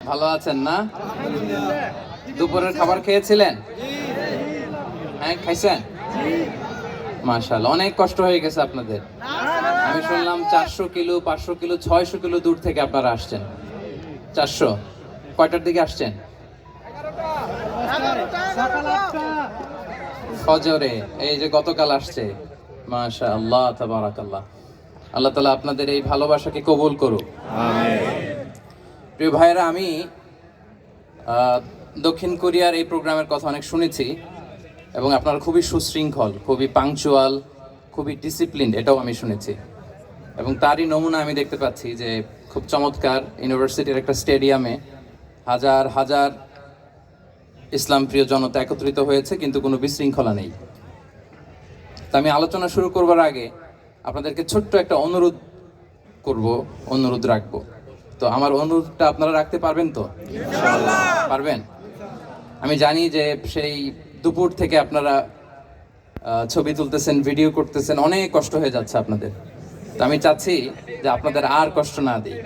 ভালো আছেন না? দুপুরের খাবার খেয়েছিলেন? হ্যাঁ, খাইছেন? মাশাআল্লাহ, অনেক কষ্ট হয়ে গেছে আপনাদের। আমি শুনলাম 400 কিলো, 500 কিলো, 600 কিলো দূর থেকে আপনারা আসছেন। 400 কয়টার দিকে আসছেন? ফজরে। এই যে গতকাল আসছে। মাশাআল্লাহ, তাবারাকাল্লাহ। আল্লাহ তাআলা আপনাদের এই ভালোবাসাকে কবুল করুক। প্রিয় ভাইয়েরা, আমি দক্ষিণ কোরিয়ার এই প্রোগ্রামের কথা অনেক শুনেছি এবং আপনারা খুবই সুশৃঙ্খল, খুবই পাংচুয়াল, খুবই ডিসিপ্লিনড, এটাও আমি শুনেছি। এবং তারই নমুনা আমি দেখতে পাচ্ছি যে খুব চমৎকার ইউনিভার্সিটির একটা স্টেডিয়ামে হাজার হাজার ইসলাম প্রিয় জনতা একত্রিত হয়েছে, কিন্তু কোনো বিশৃঙ্খলা নেই। তো আমি আলোচনা শুরু করবার আগে আপনাদেরকে ছোট্ট একটা অনুরোধ রাখবো। তো আমার অনুরোধটা আপনারা রাখতে পারবেন তো? পারবেন? আমি জানি যে সেই দুপুর থেকে আপনারা ছবি তুলতেছেন, ভিডিও করতেছেন, অনেক কষ্ট হয়ে যাচ্ছে আপনাদের। তো আমি চাচ্ছি যে আপনাদের আর কষ্ট না দিই।